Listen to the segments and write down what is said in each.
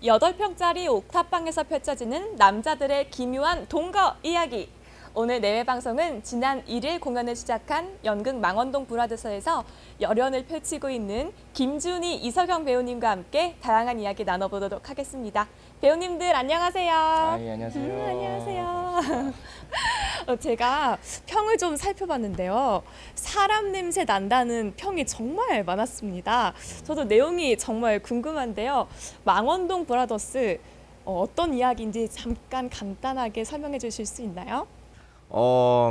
8평짜리 옥탑방에서 펼쳐지는 남자들의 기묘한 동거 이야기. 오늘 내외 방송은 지난 1일 공연을 시작한 연극 망원동 브라더스에서 열연을 펼치고 있는 김준희, 이석영 배우님과 함께 다양한 이야기 나눠보도록 하겠습니다. 배우님들 안녕하세요. 예, 안녕하세요. 안녕하세요. 제가 평을 좀 살펴봤는데요. 사람 냄새 난다는 평이 정말 많았습니다. 저도 내용이 정말 궁금한데요. 망원동 브라더스 어떤 이야기인지 잠깐 간단하게 설명해 주실 수 있나요?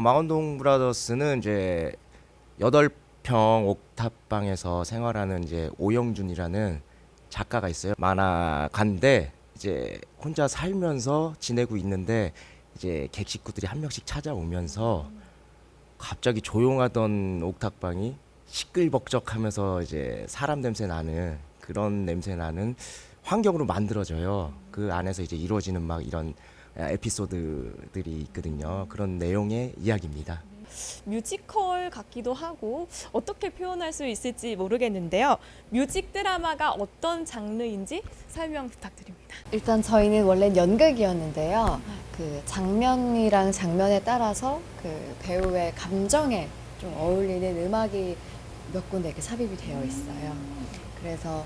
망원동 브라더스는 이제 8평 옥탑방에서 생활하는 이제 오영준이라는 작가가 있어요. 만화가인데 이제 혼자 살면서 지내고 있는데 이제 객식구들이 한 명씩 찾아오면서 갑자기 조용하던 옥탑방이 시끌벅적하면서 이제 사람 냄새 나는 그런 냄새 나는 환경으로 만들어져요. 그 안에서 이제 이루어지는 막 이런 에피소드들이 있거든요. 그런 내용의 이야기입니다. 뮤지컬 같기도 하고 어떻게 표현할 수 있을지 모르겠는데요. 뮤직 드라마가 어떤 장르인지 설명 부탁드립니다. 일단 저희는 원래 연극이었는데요. 그 장면이랑 장면에 따라서 그 배우의 감정에 좀 어울리는 음악이 몇 군데 이렇게 삽입이 되어 있어요. 그래서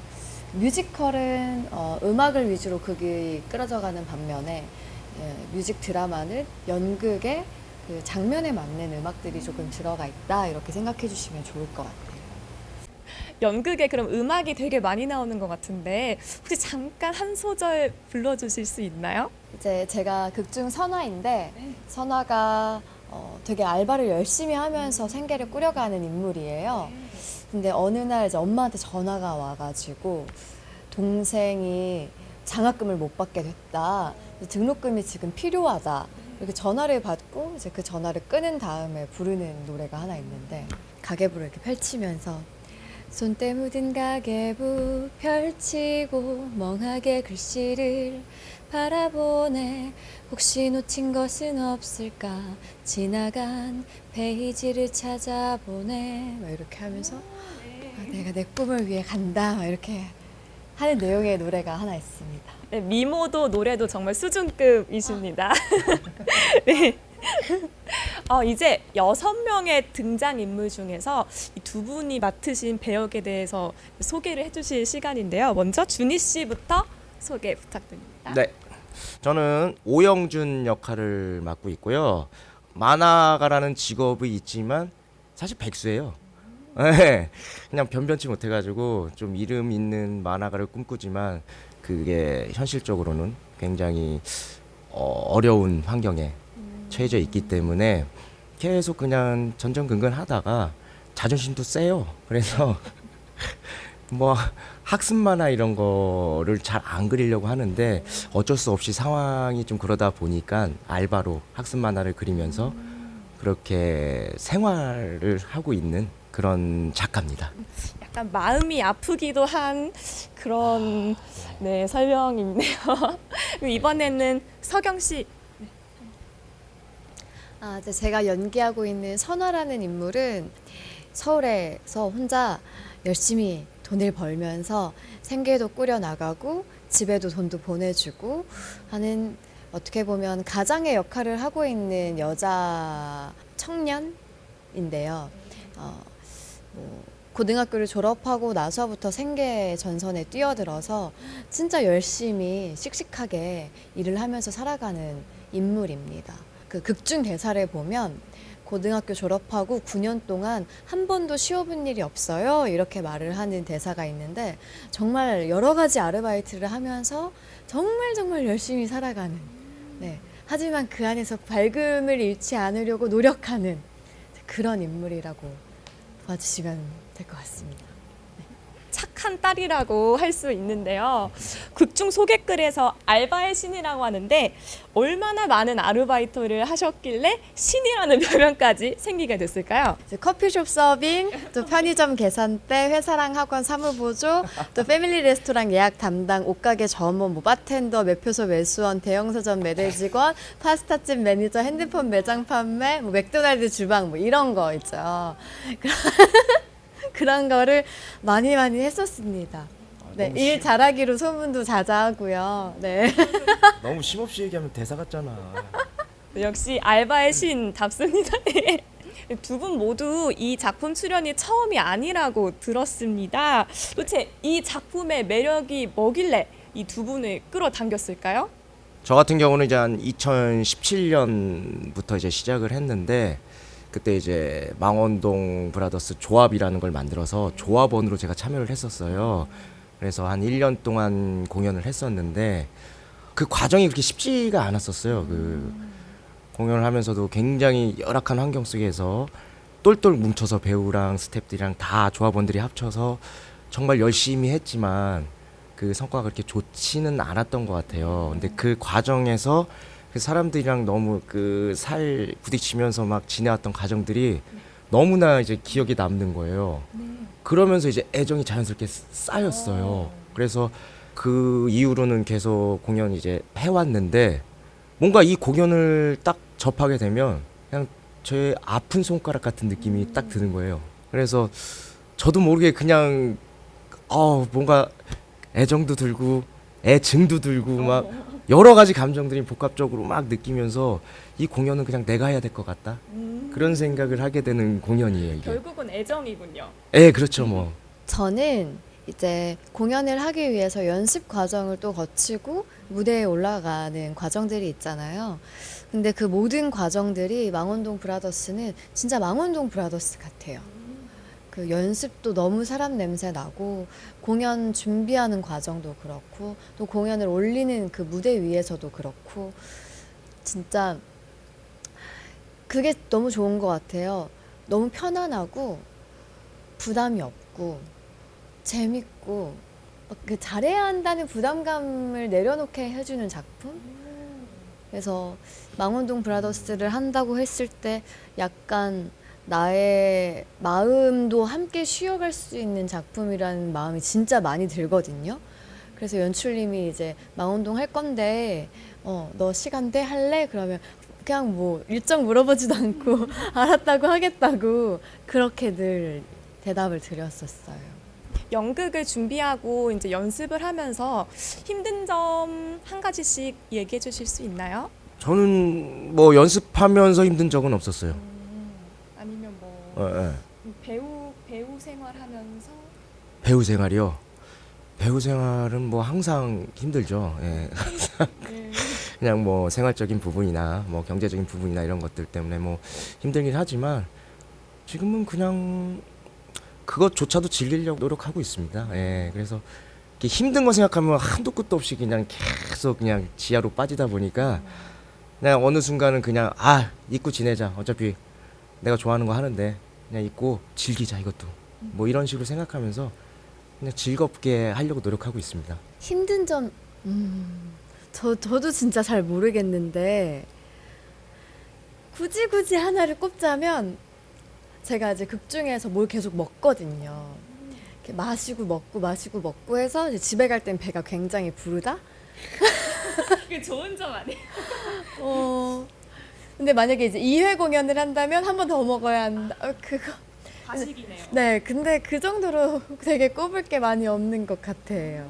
뮤지컬은 음악을 위주로 극이 끌어져가는 반면에 뮤직 드라마는 연극에 그 장면에 맞는 음악들이 조금 들어가 있다 이렇게 생각해 주시면 좋을 것 같아요. 연극에 그럼 음악이 되게 많이 나오는 것 같은데 혹시 잠깐 한 소절 불러주실 수 있나요? 이제 제가 극중 선화인데 선화가 되게 알바를 열심히 하면서 생계를 꾸려가는 인물이에요. 근데 어느 날 이제 엄마한테 전화가 와가지고 동생이 장학금을 못 받게 됐다. 등록금이 지금 필요하다. 이렇게 전화를 받고 이제 그 전화를 끊은 다음에 부르는 노래가 하나 있는데 가계부를 이렇게 펼치면서 손때 묻은 가계부 펼치고 멍하게 글씨를 바라보네. 혹시 놓친 것은 없을까 지나간 페이지를 찾아보네. 막 이렇게 하면서 내가 내 꿈을 위해 간다. 막 이렇게 하는 내용의 노래가 하나 있습니다. 네, 미모도 노래도 정말 수준급이십니다. 네. 이제 6명의 등장인물 중에서 이 두 분이 맡으신 배역에 대해서 소개를 해주실 시간인데요. 먼저 준희 씨부터 소개 부탁드립니다. 네, 저는 오영준 역할을 맡고 있고요. 만화가라는 직업이 있지만 사실 백수예요. 네, 그냥 변변치 못해가지고 좀 이름 있는 만화가를 꿈꾸지만 그게 현실적으로는 굉장히 어려운 환경에 처해져 있기 때문에 계속 그냥 전전긍긍하다가 자존심도 세요. 그래서 뭐 학습 만화 이런 거를 잘 안 그리려고 하는데 어쩔 수 없이 상황이 좀 그러다 보니까 알바로 학습 만화를 그리면서 그렇게 생활을 하고 있는 그런 작가입니다. 약간 마음이 아프기도 한 그런 네, 설명이네요. 그리고 이번에는 석영 씨. 이제 제가 연기하고 있는 선화라는 인물은 서울에서 혼자 열심히 돈을 벌면서 생계도 꾸려나가고 집에도 돈도 보내주고 하는 어떻게 보면 가장의 역할을 하고 있는 여자 청년인데요. 고등학교를 졸업하고 나서부터 생계 전선에 뛰어들어서 진짜 열심히 씩씩하게 일을 하면서 살아가는 인물입니다. 그 극중 대사를 보면 고등학교 졸업하고 9년 동안 한 번도 쉬어본 일이 없어요. 이렇게 말을 하는 대사가 있는데 정말 여러 가지 아르바이트를 하면서 정말 열심히 살아가는. 네. 하지만 그 안에서 밝음을 잃지 않으려고 노력하는 그런 인물이라고 봐주시면 될 것 같습니다. 착한 딸이라고 할 수 있는데요. 극중 소개글에서 알바의 신이라고 하는데 얼마나 많은 아르바이트를 하셨길래 신이라는 별명까지 생기게 됐을까요? 이제 커피숍 서빙, 또 편의점 계산대, 회사랑 학원 사무보조, 또 패밀리 레스토랑 예약 담당, 옷가게 점원, 뭐 바텐더, 매표소 매수원, 대형 서점 매대 직원, 파스타집 매니저, 핸드폰 매장 판매, 뭐 맥도날드 주방 뭐 이런 거 있죠. 그런 거를 많이 했었습니다. 네, 너무 일 잘하기로 소문도 자자하고요. 네. 너무 쉼없이 얘기하면 대사 같잖아. 역시 알바의 신답습니다. 두 분 모두 이 작품 출연이 처음이 아니라고 들었습니다. 도대체 이 작품의 매력이 뭐길래 이 두 분을 끌어당겼을까요? 저 같은 경우는 이제 한 2017년부터 이제 시작을 했는데 그때 이제 망원동 브라더스 조합이라는 걸 만들어서 조합원으로 제가 참여를 했었어요. 그래서 한 1년 동안 공연을 했었는데 그 과정이 그렇게 쉽지가 않았었어요. 그 공연을 하면서도 굉장히 열악한 환경 속에서 똘똘 뭉쳐서 배우랑 스태프들이랑 다 조합원들이 합쳐서 정말 열심히 했지만 그 성과가 그렇게 좋지는 않았던 것 같아요. 근데 그 과정에서 그 사람들이랑 너무 그 살 부딪히면서 막 지내왔던 과정들이 너무나 이제 기억에 남는 거예요. 그러면서 이제 애정이 자연스럽게 쌓였어요. 그래서 그 이후로는 계속 공연 이제 해왔는데 뭔가 이 공연을 딱 접하게 되면 그냥 제 아픈 손가락 같은 느낌이 딱 드는 거예요. 그래서 저도 모르게 그냥 뭔가 애정도 들고 애증도 들고 막 여러 가지 감정들이 복합적으로 막 느끼면서 이 공연은 그냥 내가 해야 될 것 같다. 그런 생각을 하게 되는 공연이에요, 이게. 결국은 애정이군요. 예, 그렇죠, 뭐. 저는 이제 공연을 하기 위해서 연습 과정을 또 거치고 무대에 올라가는 과정들이 있잖아요. 근데 그 모든 과정들이 망원동 브라더스는 진짜 망원동 브라더스 같아요. 그 연습도 너무 사람 냄새 나고 공연 준비하는 과정도 그렇고 또 공연을 올리는 그 무대 위에서도 그렇고 진짜 그게 너무 좋은 것 같아요. 너무 편안하고 부담이 없고 재밌고 그 잘해야 한다는 부담감을 내려놓게 해주는 작품? 그래서 망원동 브라더스를 한다고 했을 때 약간 나의 마음도 함께 쉬어갈 수 있는 작품이라는 마음이 진짜 많이 들거든요. 그래서 연출님이 이제 망원동 할 건데 너 시간 돼? 할래? 그러면 그냥 뭐 일정 물어보지도 않고 알았다고 하겠다고 그렇게 늘 대답을 드렸었어요. 연극을 준비하고 이제 연습을 하면서 힘든 점 한 가지씩 얘기해 주실 수 있나요? 저는 뭐 연습하면서 힘든 적은 없었어요. 아니면 뭐 예. 배우 생활하면서 배우 생활이요. 배우 생활은 뭐 항상 힘들죠. 예. 그냥 뭐 생활적인 부분이나 뭐 경제적인 부분이나 이런 것들 때문에 뭐 힘들긴 하지만 지금은 그냥 그것조차도 즐기려고 노력하고 있습니다. 예. 그래서 이렇게 힘든 거 생각하면 한도 끝도 없이 그냥 계속 그냥 지하로 빠지다 보니까 그냥 어느 순간은 그냥 잊고 지내자. 어차피 내가 좋아하는 거 하는데 그냥 잊고 즐기자 이것도. 뭐 이런 식으로 생각하면서 그냥 즐겁게 하려고 노력하고 있습니다. 힘든 점, 저도 진짜 잘 모르겠는데 굳이 하나를 꼽자면 제가 이제 극 중에서 뭘 계속 먹거든요. 이렇게 마시고 먹고 해서 이제 집에 갈 땐 배가 굉장히 부르다. 그게 좋은 점 아니에요? 근데 만약에 이제 2회 공연을 한다면 한 번 더 먹어야 한다. 그거. 가식이네요. 네, 근데 그 정도로 되게 꼽을 게 많이 없는 것 같아요.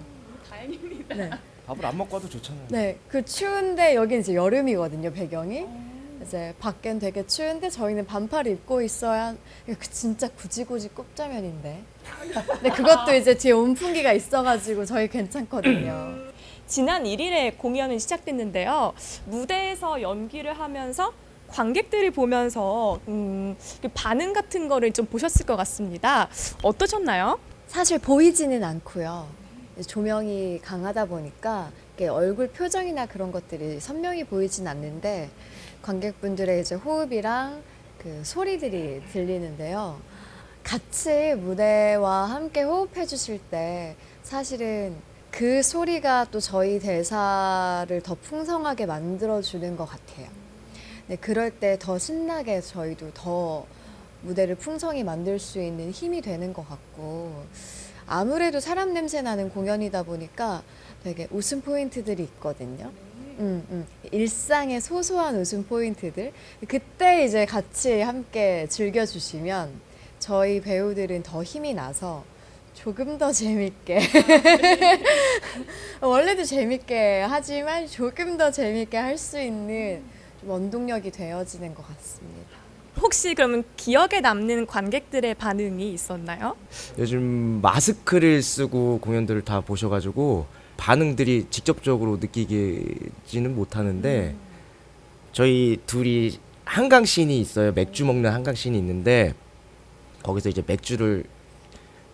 다행입니다. 네. 밥을 안 먹고 와도 좋잖아요. 네, 그 추운데 여기 이제 여름이거든요, 배경이. 이제 밖엔 되게 추운데 저희는 반팔 입고 있어야 진짜 굳이 꼽자면인데. 근데 그것도 이제 뒤에 온풍기가 있어가지고 저희 괜찮거든요. 지난 1일에 공연이 시작됐는데요. 무대에서 연기를 하면서 관객들이 보면서 그 반응 같은 거를 좀 보셨을 것 같습니다. 어떠셨나요? 사실 보이지는 않고요. 조명이 강하다 보니까 이렇게 얼굴 표정이나 그런 것들이 선명히 보이진 않는데 관객분들의 이제 호흡이랑 그 소리들이 들리는데요. 같이 무대와 함께 호흡해 주실 때 사실은 그 소리가 또 저희 대사를 더 풍성하게 만들어주는 것 같아요. 네, 그럴 때 더 신나게 저희도 더 무대를 풍성히 만들 수 있는 힘이 되는 것 같고 아무래도 사람 냄새 나는 공연이다 보니까 되게 웃음 포인트들이 있거든요. 일상의 소소한 웃음 포인트들 그때 이제 같이 함께 즐겨주시면 저희 배우들은 더 힘이 나서 조금 더 재밌게. 원래도 재밌게 하지만 조금 더 재밌게 할 수 있는 좀 원동력이 되어지는 것 같습니다. 혹시 그러면 기억에 남는 관객들의 반응이 있었나요? 요즘 마스크를 쓰고 공연들을 다 보셔가지고 반응들이 직접적으로 느끼지는 못하는데 저희 둘이 한강씬이 있어요. 맥주 먹는 한강씬이 있는데 거기서 이제 맥주를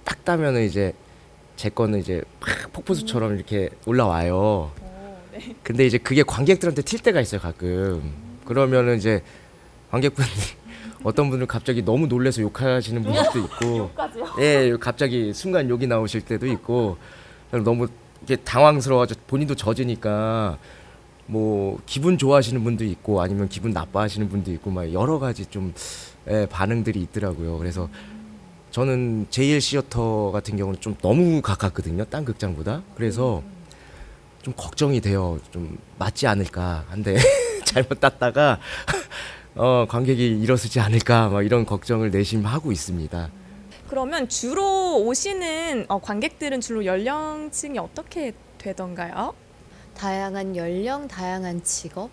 딱 따면은 이제 제 거는 이제 팍 폭포수처럼 이렇게 올라와요. 근데 이제 그게 관객들한테 튈 때가 있어요, 가끔. 그러면은 이제 관객분들 어떤 분들 갑자기 너무 놀래서 욕하시는 분들도 있고, 예, 갑자기 순간 욕이 나오실 때도 있고, 너무 이렇게 당황스러워가지고 본인도 젖으니까 뭐 기분 좋아하시는 분도 있고 아니면 기분 나빠하시는 분도 있고 막 여러 가지 좀 반응들이 있더라고요. 그래서 저는 제일 시어터 같은 경우는 좀 너무 가깝거든요, 딴 극장보다. 그래서 좀 걱정이 돼요. 좀 맞지 않을까 한데 잘못 땄다가 관객이 일어서지 않을까 막 이런 걱정을 내심하고 있습니다. 그러면 주로 오시는 관객들은 주로 연령층이 어떻게 되던가요? 다양한 연령, 다양한 직업.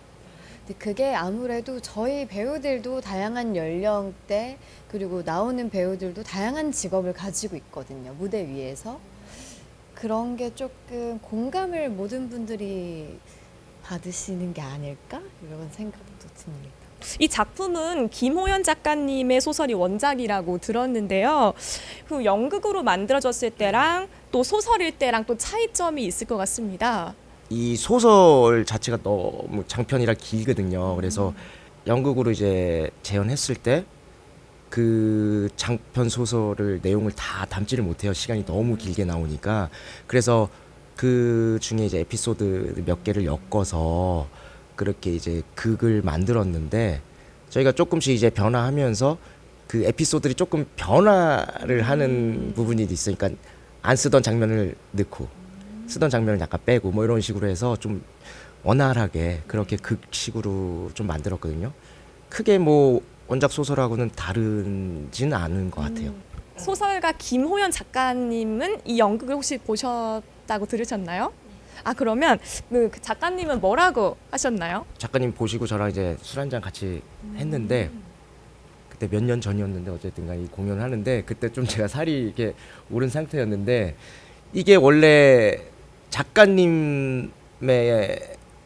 근데 그게 아무래도 저희 배우들도 다양한 연령대 그리고 나오는 배우들도 다양한 직업을 가지고 있거든요. 무대 위에서. 그런 게 조금 공감을 모든 분들이 받으시는 게 아닐까? 이런 생각도 듭니다. 이 작품은 김호연 작가님의 소설이 원작이라고 들었는데요. 그 연극으로 만들어졌을 때랑 또 소설일 때랑 또 차이점이 있을 것 같습니다. 이 소설 자체가 너무 장편이라 길거든요. 그래서 연극으로 이제 재현했을 때 그 장편 소설을 내용을 다 담지를 못해요. 시간이 너무 길게 나오니까. 그래서 그 중에 이제 에피소드 몇 개를 엮어서 그렇게 이제 극을 만들었는데 저희가 조금씩 이제 변화하면서 그 에피소드들이 조금 변화를 하는 부분이 있으니까 안 쓰던 장면을 넣고 쓰던 장면을 약간 빼고 뭐 이런 식으로 해서 좀 원활하게 그렇게 극식으로 좀 만들었거든요. 크게 뭐 원작 소설하고는 다르진 않은 것 같아요. 소설가 김호연 작가님은 이 연극을 혹시 보셨다고 들으셨나요? 아, 그러면 그 작가님은 뭐라고 하셨나요? 작가님 보시고 저랑 이제 술 한잔 같이 했는데 그때 몇 년 전이었는데 어쨌든 간에 이 공연을 하는데 그때 좀 제가 살이 이렇게 오른 상태였는데 이게 원래 작가님의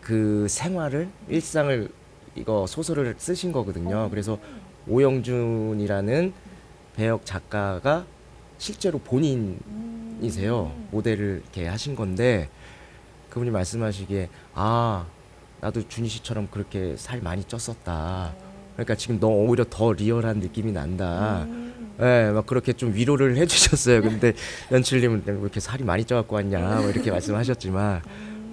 그 생활을 일상을 이거 소설을 쓰신 거거든요. 그래서 오영준이라는 배역 작가가 실제로 본인이세요. 모델을 이렇게 하신 건데 그분이 말씀하시기에 아 나도 준희 씨처럼 그렇게 살 많이 쪘었다. 그러니까 지금 너 오히려 더 리얼한 느낌이 난다. 예, 막 그렇게 좀 위로를 해주셨어요. 근데 연출님은 왜 이렇게 살이 많이 쪄갖고 왔냐, 뭐 이렇게 말씀하셨지만,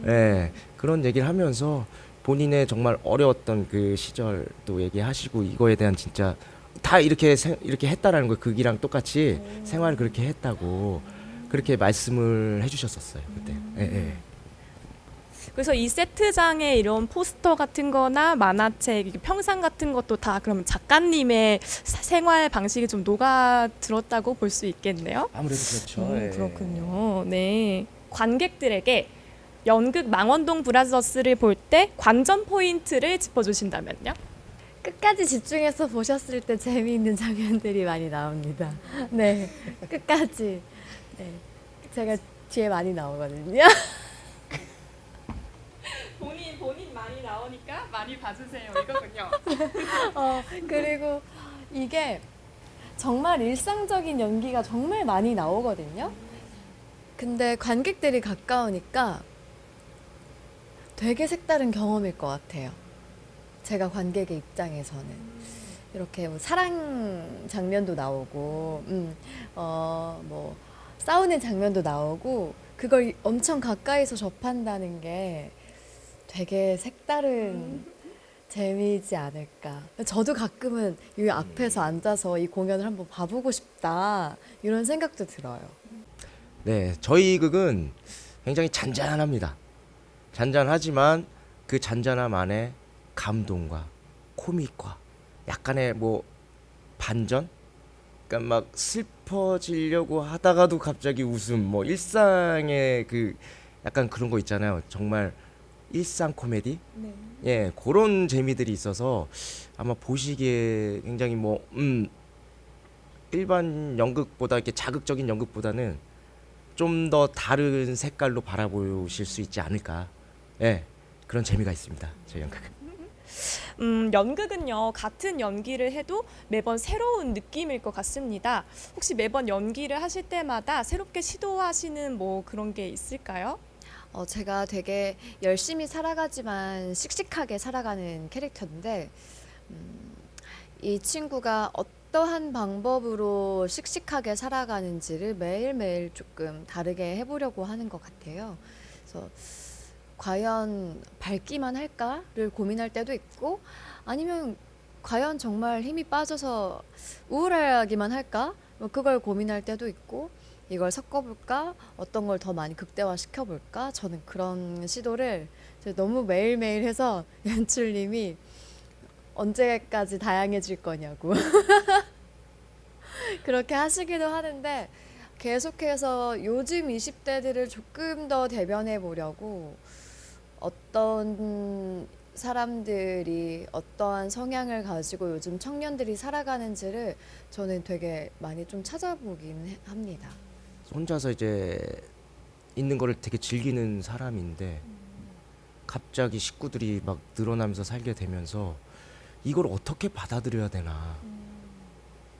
예, 그런 얘기를 하면서 본인의 정말 어려웠던 그 시절도 얘기하시고 이거에 대한 진짜 다 이렇게 이렇게 했다라는 거 극이랑 똑같이 생활을 그렇게 했다고 그렇게 말씀을 해주셨었어요 그때. 예, 예. 그래서 이 세트장에 이런 포스터 같은 거나 만화책, 평상 같은 것도 다 그러면 작가님의 생활 방식이 좀 녹아 들었다고 볼 수 있겠네요. 아무래도 그렇죠. 예. 그렇군요. 네. 관객들에게 연극 망원동 브라더스를 볼 때 관전 포인트를 짚어주신다면요? 끝까지 집중해서 보셨을 때 재미있는 장면들이 많이 나옵니다. 네, 끝까지. 네, 제가 뒤에 많이 나오거든요. 본인 많이 나오니까 많이 봐주세요 이거군요. 그리고 이게 정말 일상적인 연기가 정말 많이 나오거든요. 근데 관객들이 가까우니까 되게 색다른 경험일 것 같아요. 제가 관객의 입장에서는 이렇게 뭐 사랑 장면도 나오고, 뭐 싸우는 장면도 나오고, 그걸 엄청 가까이서 접한다는 게 되게 색다른 재미이지 않을까. 저도 가끔은 이 앞에서 앉아서 이 공연을 한번 봐보고 싶다 이런 생각도 들어요. 네, 저희 극은 굉장히 잔잔합니다. 잔잔하지만 그 잔잔함 안에 감동과 코믹과 약간의 뭐 반전 그러니까 막 슬퍼지려고 하다가도 갑자기 웃음, 뭐 일상의 그 약간 그런 거 있잖아요. 정말 일상 코미디? 네. 예, 그런 재미들이 있어서 아마 보시기에 굉장히 뭐 일반 연극보다 이렇게 자극적인 연극보다는 좀 더 다른 색깔로 바라보실 수 있지 않을까. 예, 그런 재미가 있습니다. 저희 연극은. 연극은요, 같은 연기를 해도 매번 새로운 느낌일 것 같습니다. 혹시 매번 연기를 하실 때마다 새롭게 시도하시는 뭐 그런 게 있을까요? 제가 되게 열심히 살아가지만 씩씩하게 살아가는 캐릭터인데, 이 친구가 어떠한 방법으로 씩씩하게 살아가는지를 매일매일 조금 다르게 해보려고 하는 것 같아요. 그래서 과연 밝기만 할까를 고민할 때도 있고, 아니면 과연 정말 힘이 빠져서 우울하기만 할까? 뭐 그걸 고민할 때도 있고, 이걸 섞어볼까? 어떤 걸 더 많이 극대화 시켜볼까? 저는 그런 시도를 이제 너무 매일매일 해서 연출님이 언제까지 다양해질 거냐고 그렇게 하시기도 하는데, 계속해서 요즘 20대들을 조금 더 대변해 보려고 어떤 사람들이 어떠한 성향을 가지고 요즘 청년들이 살아가는지를 저는 되게 많이 좀 찾아보긴 합니다. 혼자서 이제 있는 거를 되게 즐기는 사람인데 갑자기 식구들이 막 늘어나면서 살게 되면서 이걸 어떻게 받아들여야 되나.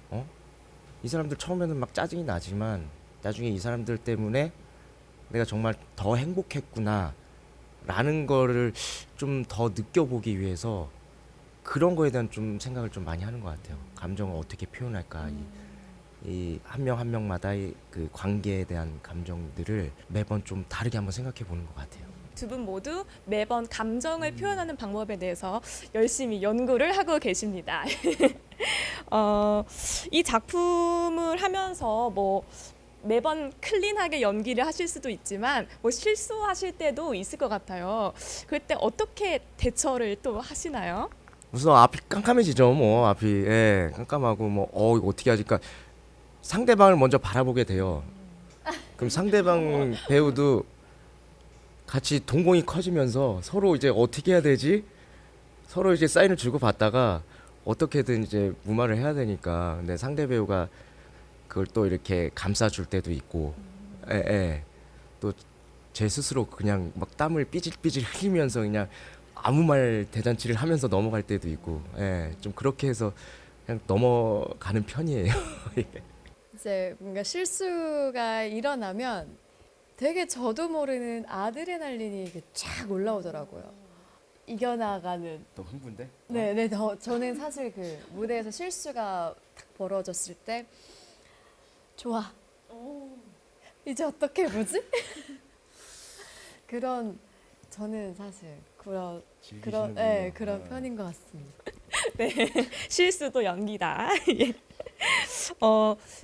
어? 이 사람들 처음에는 막 짜증이 나지만 나중에 이 사람들 때문에 내가 정말 더 행복했구나 라는 거를 좀 더 느껴보기 위해서 그런 거에 대한 좀 생각을 좀 많이 하는 것 같아요. 감정을 어떻게 표현할까. 이 한 명 한 명마다의 그 관계에 대한 감정들을 매번 좀 다르게 한번 생각해 보는 것 같아요. 두 분 모두 매번 감정을 표현하는 방법에 대해서 열심히 연구를 하고 계십니다. 이 작품을 하면서 뭐 매번 클린하게 연기를 하실 수도 있지만 뭐 실수하실 때도 있을 것 같아요. 그때 어떻게 대처를 또 하시나요? 우선 앞이 깜깜해지죠. 뭐 앞이 예, 깜깜하고 뭐 이거 어떻게 하지? 그러니까 상대방을 먼저 바라보게 돼요. 그럼 상대방 배우도 같이 동공이 커지면서 서로 이제 어떻게 해야 되지? 서로 이제 사인을 주고 받다가 어떻게든 이제 무마를 해야 되니까. 근데 상대 배우가 그걸 또 이렇게 감싸줄 때도 있고, 예, 예. 또 제 스스로 그냥 막 땀을 삐질삐질 흘리면서 그냥 아무 말 대잔치를 하면서 넘어갈 때도 있고, 예, 좀 그렇게 해서 그냥 넘어가는 편이에요. 이제 뭔가 실수가 일어나면 되게 저도 모르는 아드레날린이 이렇게 쫙 올라오더라고요. 이겨나가는. 또 흥분돼? 네. 저는 사실 그 무대에서 실수가 딱 벌어졌을 때 좋아. 이제 어떻게 해보지? 저는 사실 그런 편인 것 같습니다. 실수도 연기다. 예.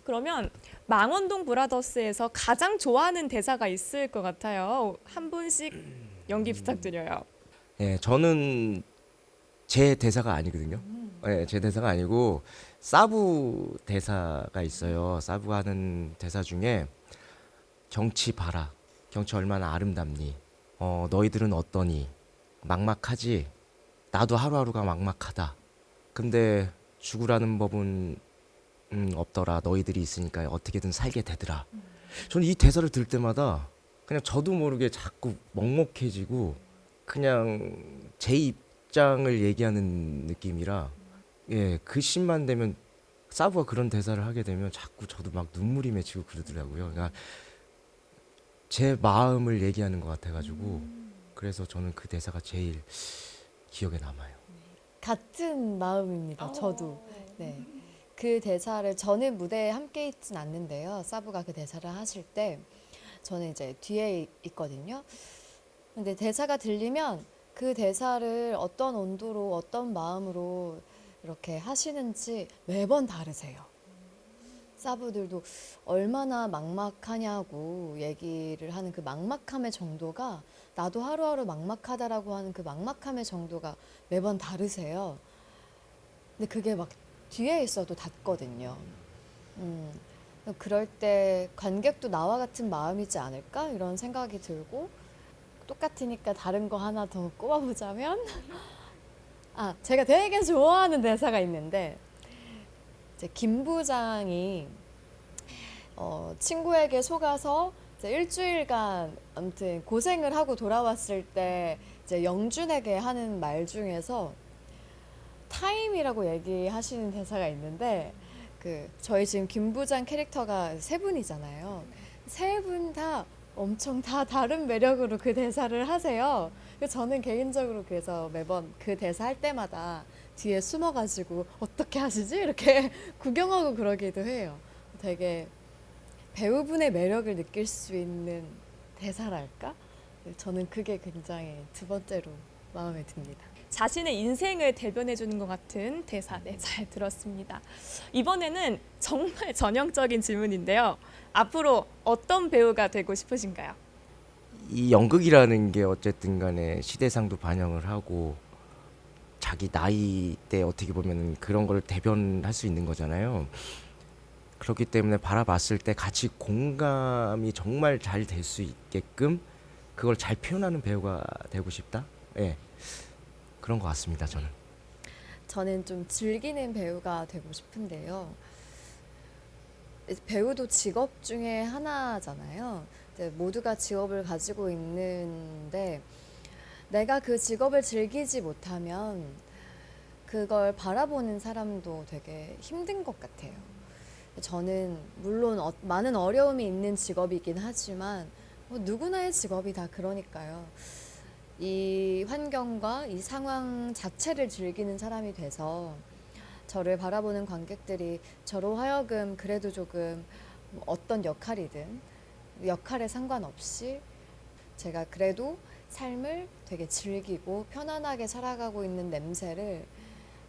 그러면 망원동 브라더스에서 가장 좋아하는 대사가 있을 것 같아요. 한 분씩 연기 부탁드려요. 예, 저는 제 대사가 아니거든요. 예, 제 대사가 아니고 사부 대사가 있어요. 사부가 하는 대사 중에 경치 봐라. 경치 얼마나 아름답니. 너희들은 어떠니. 막막하지. 나도 하루하루가 막막하다. 근데 죽으라는 법은 없더라. 너희들이 있으니까 어떻게든 살게 되더라. 저는 이 대사를 들을 때마다 그냥 저도 모르게 자꾸 먹먹해지고 그냥 제 입장을 얘기하는 느낌이라, 예, 그 씬만 되면 사부가 그런 대사를 하게 되면 자꾸 저도 막 눈물이 맺히고 그러더라고요. 그러니까 제 마음을 얘기하는 것 같아가지고 그래서 저는 그 대사가 제일 기억에 남아요. 같은 마음입니다. 저도. 네. 그 대사를 저는 무대에 함께 있진 않는데요. 사부가 그 대사를 하실 때 저는 이제 뒤에 있거든요. 근데 대사가 들리면 그 대사를 어떤 온도로 어떤 마음으로 이렇게 하시는지 매번 다르세요. 사부들도 얼마나 막막하냐고 얘기를 하는 그 막막함의 정도가, 나도 하루하루 막막하다라고 하는 그 막막함의 정도가 매번 다르세요. 근데 그게 막 뒤에 있어도 닿거든요. 그럴 때 관객도 나와 같은 마음이지 않을까 이런 생각이 들고 똑같으니까 다른 거 하나 더 꼽아보자면 제가 되게 좋아하는 대사가 있는데 이제 김 부장이 친구에게 속아서 이제 일주일간 아무튼 고생을 하고 돌아왔을 때 이제 영준에게 하는 말 중에서 타임이라고 얘기하시는 대사가 있는데 저희 지금 김 부장 캐릭터가 세 분이잖아요. 세 분 다 엄청 다 다른 매력으로 그 대사를 하세요. 그래서 저는 개인적으로 그래서 매번 그 대사 할 때마다 뒤에 숨어가지고 어떻게 하시지? 이렇게 구경하고 그러기도 해요. 되게 배우분의 매력을 느낄 수 있는 대사랄까? 저는 그게 굉장히 두 번째로 마음에 듭니다. 자신의 인생을 대변해 주는 것 같은 대사, 네, 잘 들었습니다. 이번에는 정말 전형적인 질문인데요. 앞으로 어떤 배우가 되고 싶으신가요? 이 연극이라는 게 어쨌든 간에 시대상도 반영을 하고 자기 나이 때 어떻게 보면 그런 걸 대변할 수 있는 거잖아요. 그렇기 때문에 바라봤을 때 같이 공감이 정말 잘 될 수 있게끔 그걸 잘 표현하는 배우가 되고 싶다. 예. 그런 것 같습니다. 저는 좀 즐기는 배우가 되고 싶은데요. 배우도 직업 중에 하나잖아요. 이제 모두가 직업을 가지고 있는데 내가 그 직업을 즐기지 못하면 그걸 바라보는 사람도 되게 힘든 것 같아요. 저는 물론 많은 어려움이 있는 직업이긴 하지만 누구나의 직업이 다 그러니까요. 이 환경과 이 상황 자체를 즐기는 사람이 돼서 저를 바라보는 관객들이 저로 하여금 그래도 조금 어떤 역할이든 역할에 상관없이 제가 그래도 삶을 되게 즐기고 편안하게 살아가고 있는 냄새를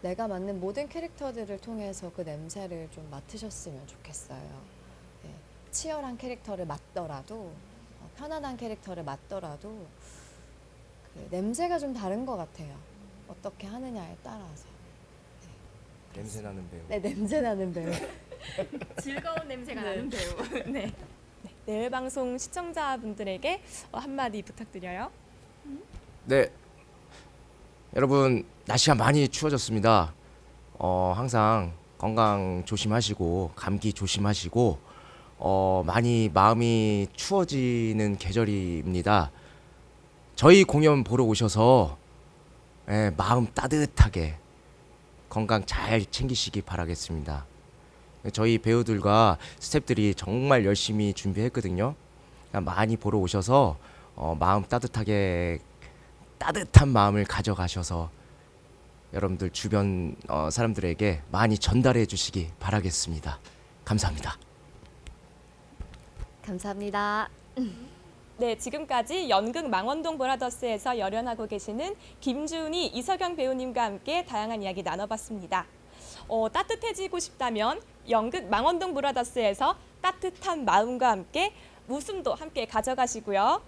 내가 맡는 모든 캐릭터들을 통해서 그 냄새를 좀 맡으셨으면 좋겠어요. 네. 치열한 캐릭터를 맡더라도 편안한 캐릭터를 맡더라도 그 냄새가 좀 다른 것 같아요. 어떻게 하느냐에 따라서. 냄새 나는 배우. 네, 냄새 나는 배우. 즐거운 냄새가 네. 나는 배우. 네. 내외 방송 시청자분들에게 한마디 부탁드려요. 네. 여러분 날씨가 많이 추워졌습니다. 항상 건강 조심하시고 감기 조심하시고 많이 마음이 추워지는 계절입니다. 저희 공연 보러 오셔서 마음 따뜻하게 건강 잘 챙기시기 바라겠습니다. 저희 배우들과 스태프들이 정말 열심히 준비했거든요. 그러니까 많이 보러 오셔서 마음 따뜻하게 따뜻한 마음을 가져가셔서 여러분들 주변 사람들에게 많이 전달해 주시기 바라겠습니다. 감사합니다. 감사합니다. 네, 지금까지 연극 망원동 브라더스에서 열연하고 계시는 김주은이, 이석영 배우님과 함께 다양한 이야기 나눠봤습니다. 따뜻해지고 싶다면 연극 망원동 브라더스에서 따뜻한 마음과 함께 웃음도 함께 가져가시고요.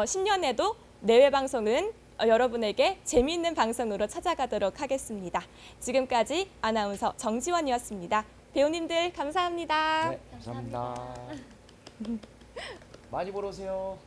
신년에도 내외 방송은 여러분에게 재미있는 방송으로 찾아가도록 하겠습니다. 지금까지 아나운서 정지원이었습니다. 배우님들 감사합니다. 네, 감사합니다. 많이 보러 오세요.